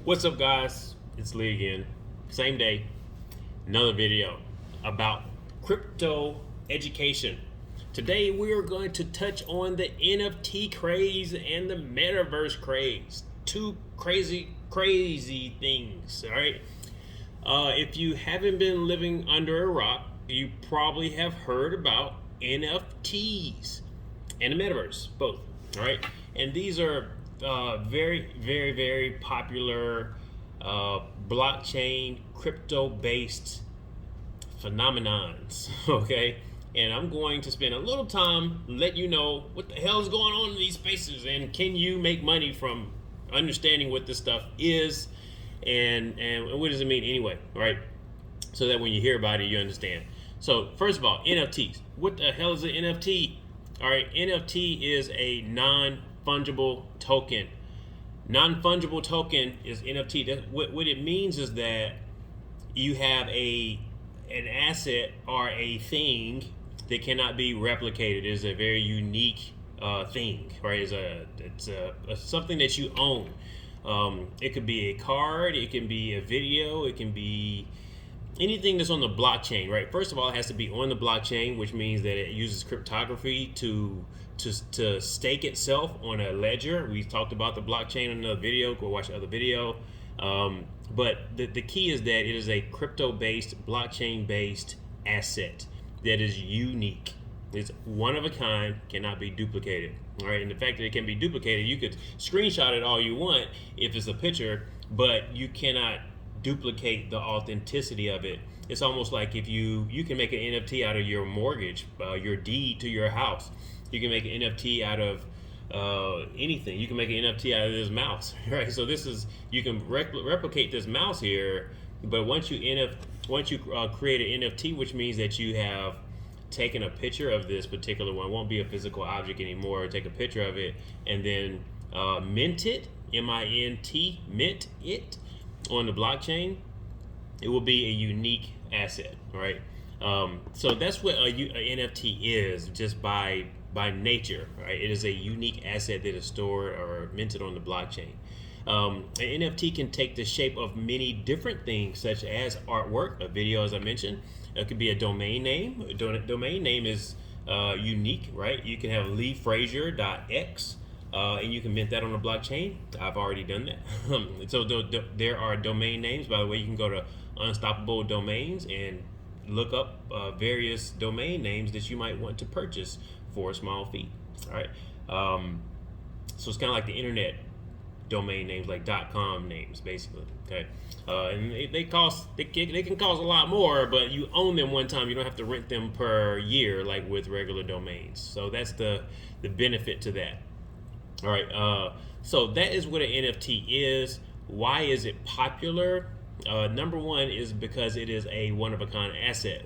What's up, guys? It's Lee again. Same day, another video about crypto education. Today, we are going to touch on the NFT craze and the Metaverse craze. Two crazy things, all right? If you haven't been living under a rock, you probably have heard about NFTs and the Metaverse, both, all right? And these are very popular blockchain crypto based phenomenons. Okay, and I'm going to spend a little time let you know what the hell is going on in these spaces, and can you make money from understanding what this stuff is, and what does it mean anyway, right? So that when you hear about it, you understand. So first of all, NFTs. What the hell is an NFT? All right, NFT is a non-fungible token. Non-fungible token is NFT. What it means is that you have an asset or a thing that cannot be replicated. It is a very unique thing, right? It's something that you own. It could be a card, it can be a video, it can be anything that's on the blockchain, right? First of all, it has to be on the blockchain, which means that it uses cryptography to stake itself on a ledger. We talked about the blockchain in another video. Go watch the other video. But the key is that it is a crypto-based, blockchain-based asset that is unique. It's one of a kind, cannot be duplicated. All right, and the fact that it can be duplicated, you could screenshot it all you want if it's a picture, but you cannot duplicate the authenticity of it. It's almost like if you can make an NFT out of your mortgage, your deed to your house. You can make an NFT out of anything. You can make an NFT out of this mouse, right? So this is, you can replicate this mouse here, but once you create an NFT, which means that you have taken a picture of this particular one, it won't be a physical object anymore. Take a picture of it and then mint it, M-I-N-T, mint it on the blockchain. It will be a unique asset, right? So that's what a NFT is, just by nature, right? It is a unique asset that is stored or minted on the blockchain. An NFT can take the shape of many different things, such as artwork, a video, as I mentioned. It could be a domain name. A domain name is unique, right? You can have leefrazier.x, and you can mint that on the blockchain. I've already done that. So there are domain names. By the way, you can go to Unstoppable Domains and look up various domain names that you might want to purchase for a small fee. All right. So it's kind of like the internet domain names, like .com names, basically. Okay. And they can cost a lot more, but you own them one time. You don't have to rent them per year like with regular domains. So that's the benefit to that. All right. So that is what an NFT is. Why is it popular? Number one is because it is a one-of-a-kind asset.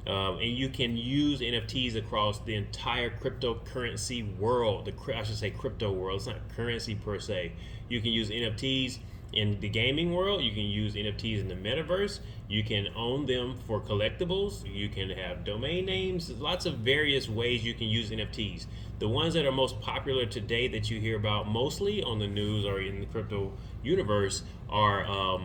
And you can use NFTs across the entire cryptocurrency world. I should say crypto world. It's not currency per se. You can use NFTs in the gaming world. You can use NFTs in the metaverse. You can own them for collectibles. You can have domain names. Lots of various ways you can use NFTs. The ones that are most popular today that you hear about mostly on the news or in the crypto universe are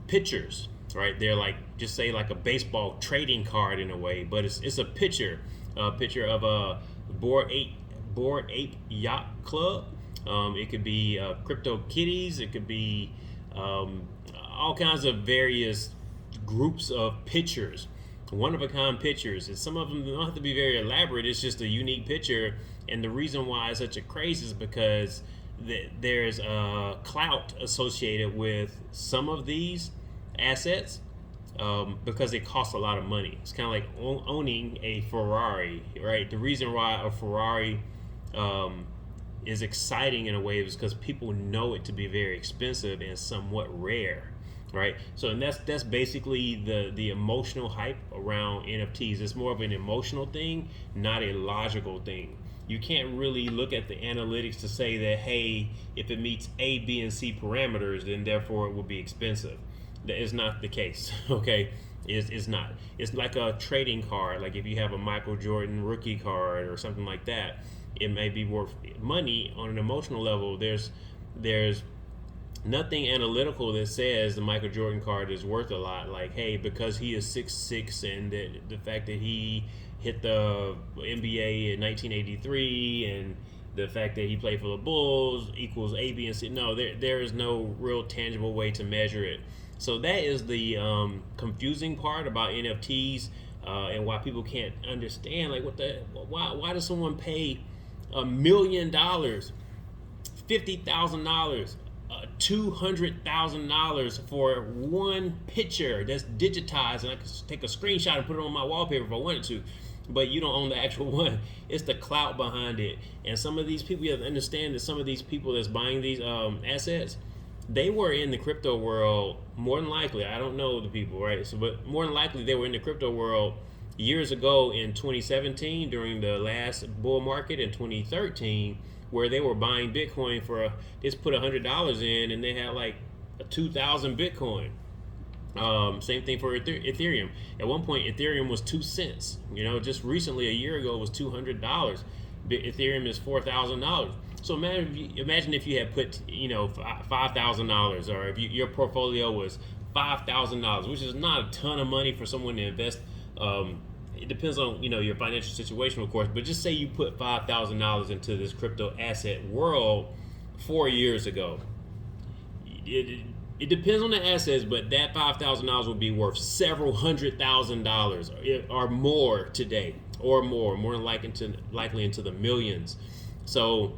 pictures. Right, they're like, just say like a baseball trading card in a way, but it's a picture of a Bored Ape Yacht Club. It could be crypto kitties. It could be all kinds of various groups of pictures, one of a kind pictures. And some of them don't have to be very elaborate. It's just a unique picture. And the reason why it's such a craze is because there's a clout associated with some of these assets, because it costs a lot of money. It's kind of like owning a Ferrari, right? The reason why a Ferrari is exciting in a way is because people know it to be very expensive and somewhat rare, right? So, and that's basically the emotional hype around NFTs. It's more of an emotional thing, not a logical thing. You can't really look at the analytics to say that, hey, if it meets A, B, and C parameters, then therefore it will be expensive. That is not the case. Okay, it's not. It's like a trading card. Like if you have a Michael Jordan rookie card or something like that, it may be worth money on an emotional level. There's nothing analytical that says the Michael Jordan card is worth a lot. Like, hey, because he is 6'6", and the fact that he hit the NBA in 1983, and the fact that he played for the Bulls equals A, B, and C. No, there is no real tangible way to measure it. So that is the confusing part about NFTs, and why people can't understand, like, why does someone pay $1 million, $50,000, $200,000 for one picture that's digitized, and I could take a screenshot and put it on my wallpaper if I wanted to, but you don't own the actual one. It's the clout behind it. And some of these people, you have to understand that some of these people that's buying these assets, they were in the crypto world more than likely. I don't know the people, right? So, but more than likely they were in the crypto world years ago in 2017 during the last bull market, in 2013, where they were buying Bitcoin for just put $100 in, and they had like 2,000 Bitcoin. Same thing for Ethereum. At one point, Ethereum was 2 cents. Just recently, a year ago, it was $200. Ethereum is $4,000. So imagine if you had put $5,000, or if your portfolio was $5,000, which is not a ton of money for someone to invest. It depends on your financial situation, of course, but just say you put $5,000 into this crypto asset world 4 years ago. It depends on the assets, but that $5,000 will be worth several $100,000 or more today, or more than likely into the millions. So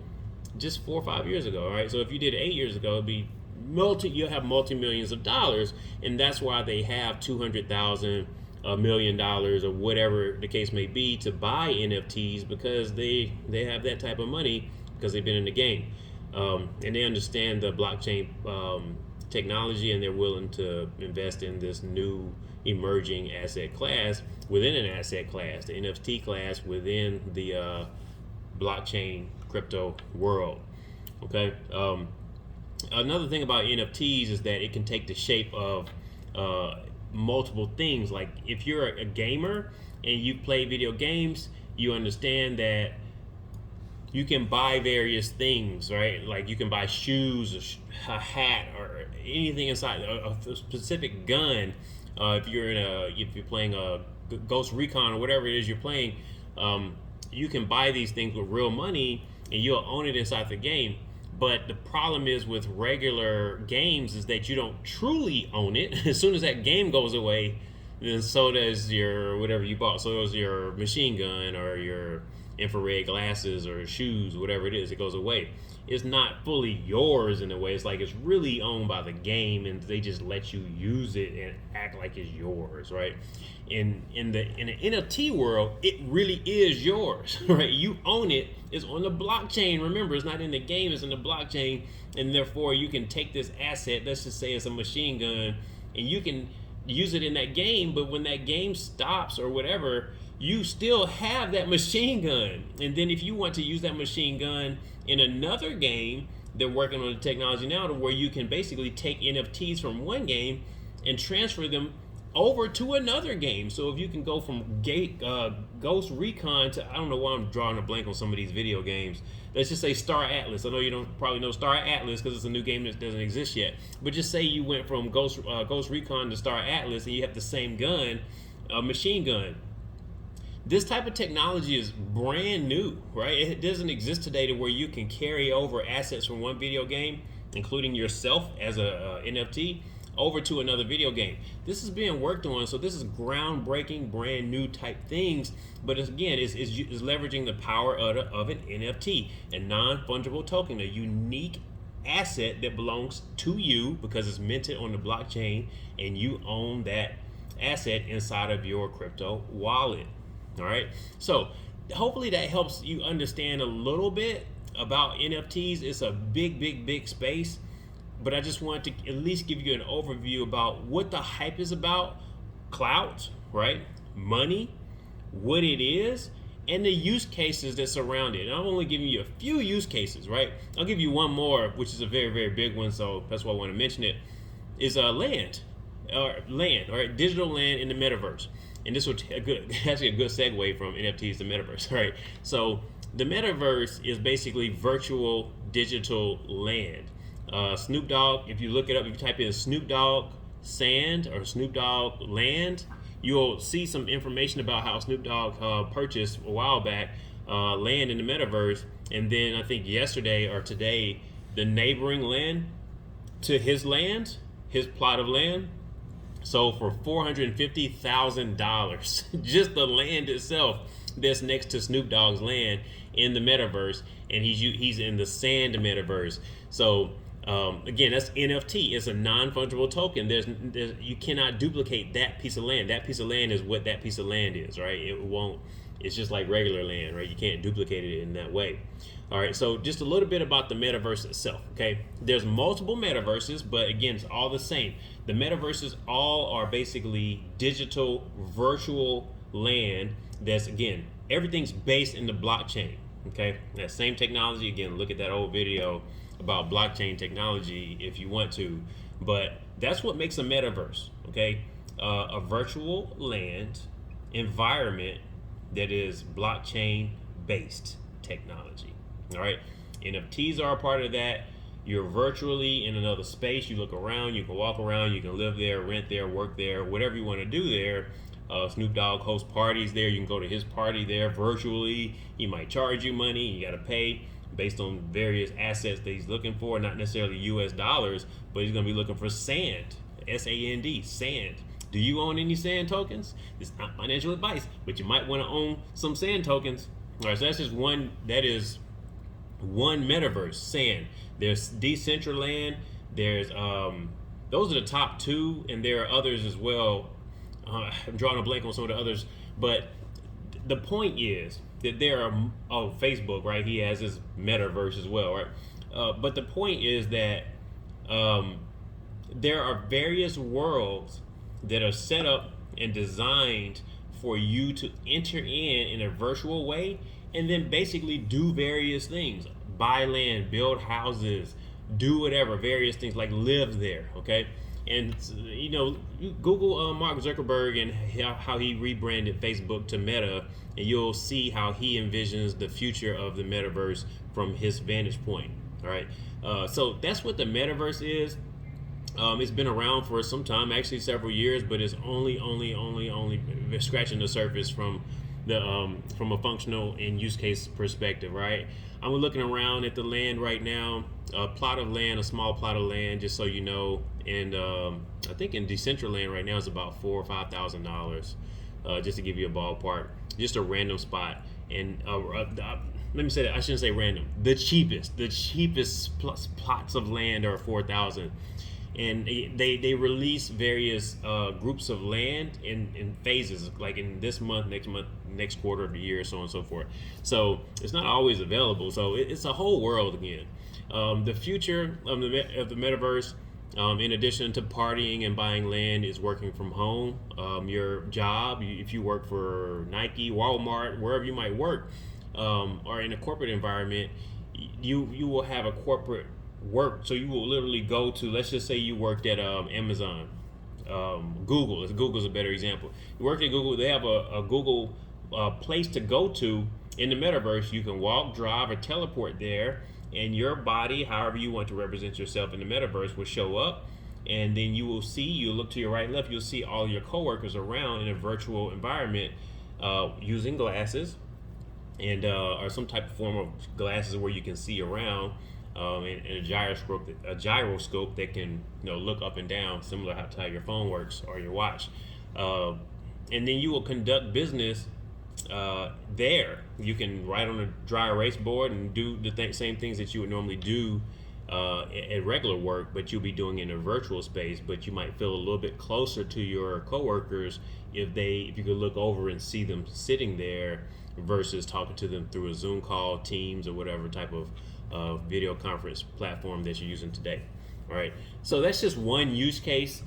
just 4 or 5 years ago, all right? So if you did it 8 years ago, it'd be you'll have multi-millions of dollars, and that's why they have 200,000, $1 million, or whatever the case may be, to buy NFTs, because they have that type of money because they've been in the game, and they understand the blockchain technology, and they're willing to invest in this new emerging asset class within an asset class, the NFT class within the blockchain crypto world. Okay. Another thing about NFTs is that it can take the shape of multiple things. Like, if you're a gamer and you play video games, you understand that you can buy various things, right? Like, you can buy shoes, a hat, or anything inside a specific gun. If you're playing a Ghost Recon or whatever it is you're playing, you can buy these things with real money, and you'll own it inside the game. But the problem is with regular games is that you don't truly own it. As soon as that game goes away, then so does your whatever you bought. So does your machine gun or your infrared glasses or shoes, whatever it is. It goes away. It's not fully yours in a way. It's like it's really owned by the game, and they just let you use it and act like it's yours, right? In the NFT world, it really is yours, right? You own it. It's on the blockchain. Remember, it's not in the game, it's in the blockchain, and therefore you can take this asset, let's just say it's a machine gun, and you can use it in that game, but when that game stops or whatever, you still have that machine gun. And then if you want to use that machine gun in another game, they're working on the technology now to where you can basically take NFTs from one game and transfer them over to another game. So if you can go from Ghost Recon to, I don't know why I'm drawing a blank on some of these video games. Let's just say Star Atlas. I know you don't probably know Star Atlas because it's a new game that doesn't exist yet. But just say you went from Ghost Recon to Star Atlas, and you have the same gun, a machine gun. This type of technology is brand new, right? It doesn't exist today to where you can carry over assets from one video game, including yourself as a NFT, over to another video game. This is being worked on, so this is groundbreaking, brand new type things. But it's leveraging the power of an NFT, a non-fungible token, a unique asset that belongs to you because it's minted on the blockchain, and you own that asset inside of your crypto wallet. All right, so hopefully that helps you understand a little bit about NFTs. It's a big space, but I just wanted to at least give you an overview about what the hype is about, clout, right? Money, what it is, and the use cases that surround it. And I'm only giving you a few use cases, right? I'll give you one more, which is a very big one, so that's why I want to mention it, is land, or digital land in the metaverse. And this would actually a good segue from NFTs to Metaverse, right? So the Metaverse is basically virtual digital land. Snoop Dogg, if you look it up, if you type in Snoop Dogg sand or Snoop Dogg land, you'll see some information about how Snoop Dogg purchased a while back land in the metaverse, and then I think yesterday or today, the neighboring land to his land, his plot of land, sold for $450,000. Just the land itself that's next to Snoop Dogg's land in the metaverse, and he's in the sand metaverse. So again, that's NFT. It's a non-fungible token. There's you cannot duplicate that piece of land. That piece of land is what that piece of land is, right? It won't. It's just like regular land, right? You can't duplicate it in that way. All right, so just a little bit about the metaverse itself, okay? There's multiple metaverses, but again, it's all the same. The metaverses all are basically digital, virtual land that's, again, everything's based in the blockchain, okay? That same technology, again, look at that old video about blockchain technology if you want to, but that's what makes a metaverse, okay? A virtual land environment that is blockchain based technology. All right, NFTs are a part of that. You're virtually in another space. You look around, you can walk around, you can live there, rent there, work there, whatever you want to do there. Snoop Dogg hosts parties there. You can go to his party there virtually. He might charge you money. You got to pay based on various assets that he's looking for, not necessarily US dollars, but he's going to be looking for sand, SAND, sand. Do you own any sand tokens? It's not financial advice, but you might want to own some sand tokens. All right, so that's just one. That is one metaverse, sand. There's Decentraland. There's those are the top two, and there are others as well. I'm drawing a blank on some of the others, but the point is that there are Facebook, right? He has his metaverse as well, right? But the point is that there are various worlds that are set up and designed for you to enter in a virtual way, and then basically do various things, buy land, build houses, do whatever, various things, like live there, okay? And you know, you Google Mark Zuckerberg and how he rebranded Facebook to Meta, and you'll see how he envisions the future of the metaverse from his vantage point. All right, so that's what the metaverse is. It's been around for some time, actually several years, but it's only scratching the surface from a functional and use case perspective, right? I'm looking around at the land right now, a plot of land, a small plot of land, just so you know, and I think in Decentraland right now is about $4,000 or $5,000, just to give you a ballpark, just a random spot. And let me say that I shouldn't say random. The cheapest plots of land are 4,000. And they release various groups of land in phases, like in this month, next quarter of the year, so on and so forth. So it's not always available. So it's a whole world again. The future of the metaverse, in addition to partying and buying land, is working from home. Your job, if you work for Nike, Walmart, wherever you might work, or in a corporate environment, you will have a corporate work. So you will literally go to, let's just say you worked at Amazon, Google. Google's a better example. You worked at Google. They have a Google place to go to in the metaverse. You can walk, drive, or teleport there, and your body, however you want to represent yourself in the metaverse, will show up, and then you will see. You look to your right, left. You'll see all your coworkers around in a virtual environment, using glasses, and or some type of form of glasses where you can see around. And a gyroscope that can, look up and down, similar to how your phone works or your watch. And then you will conduct business there. You can write on a dry erase board and do the same things that you would normally do at regular work, but you'll be doing it in a virtual space. But you might feel a little bit closer to your coworkers if you could look over and see them sitting there versus talking to them through a Zoom call, Teams, or whatever type of video conference platform that you're using today. All right, so that's just one use case.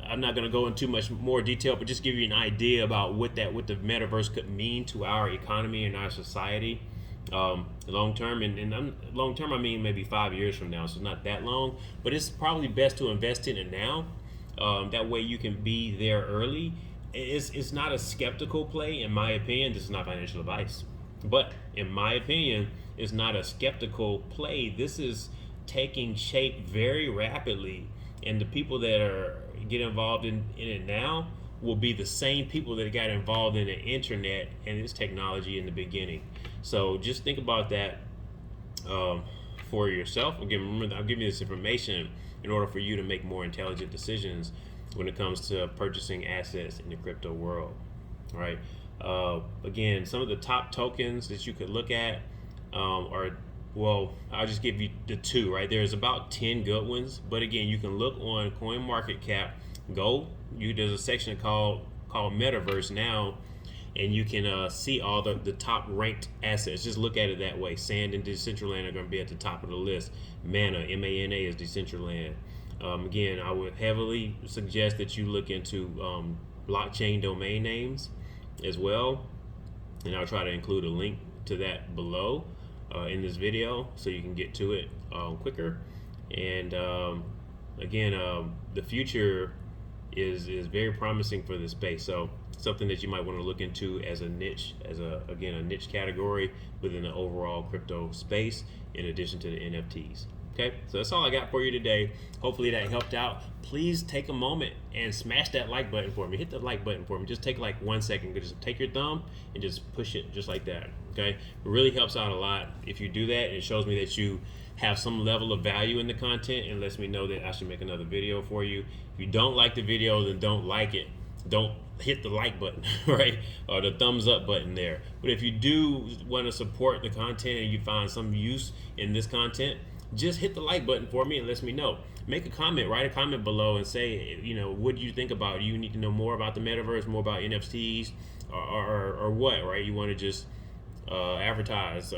I'm not going to go into much more detail, but just give you an idea about what the metaverse could mean to our economy and our society long term. And long term, I mean maybe 5 years from now, so it's not that long, but it's probably best to invest in it now. That way you can be there early. It's not a skeptical play, in my opinion. This is not financial advice, but in my opinion, it's not a skeptical play. This is taking shape very rapidly, and the people that are get involved in it now will be the same people that got involved in the internet and its technology in the beginning. So just think about that for yourself. Again, remember, I'm giving you this information in order for you to make more intelligent decisions when it comes to purchasing assets in the crypto world. All right. Again, some of the top tokens that you could look at are, well, I'll just give you the two, right? There's about 10 good ones, but again, you can look on CoinMarketCap. There's a section called Metaverse now, and you can see all the top ranked assets. Just look at it that way. Sand and Decentraland are going to be at the top of the list. Mana, M-A-N-A, is Decentraland. Again, I would heavily suggest that you look into blockchain domain names as well, and I'll try to include a link to that below in this video so you can get to it quicker. And again, the future is very promising for this space. So something that you might want to look into as a niche, a niche category within the overall crypto space, in addition to the NFTs. Okay, so that's all I got for you today. Hopefully that helped out. Please take a moment and smash that like button for me. Hit the like button for me. Just take like 1 second. Just take your thumb and just push it just like that. Okay, it really helps out a lot if you do that. It shows me that you have some level of value in the content and lets me know that I should make another video for you. If you don't like the video, then don't like it. Don't hit the like button, right? Or the thumbs up button there. But if you do want to support the content and you find some use in this content, just hit the like button for me and let me know. Make a comment, write a comment below and say, what do you think about it? You need to know more about the metaverse, more about NFTs, or what, right? You want to just advertise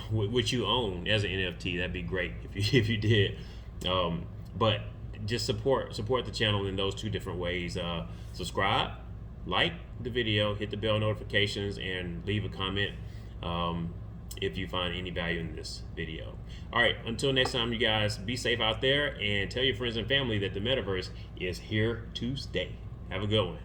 what you own as an NFT. That'd be great if you did. But just support the channel in those two different ways. Subscribe, like the video, hit the bell notifications, and leave a comment if you find any value in this video. All right, until next time, you guys, be safe out there and tell your friends and family that the metaverse is here to stay. Have a good one.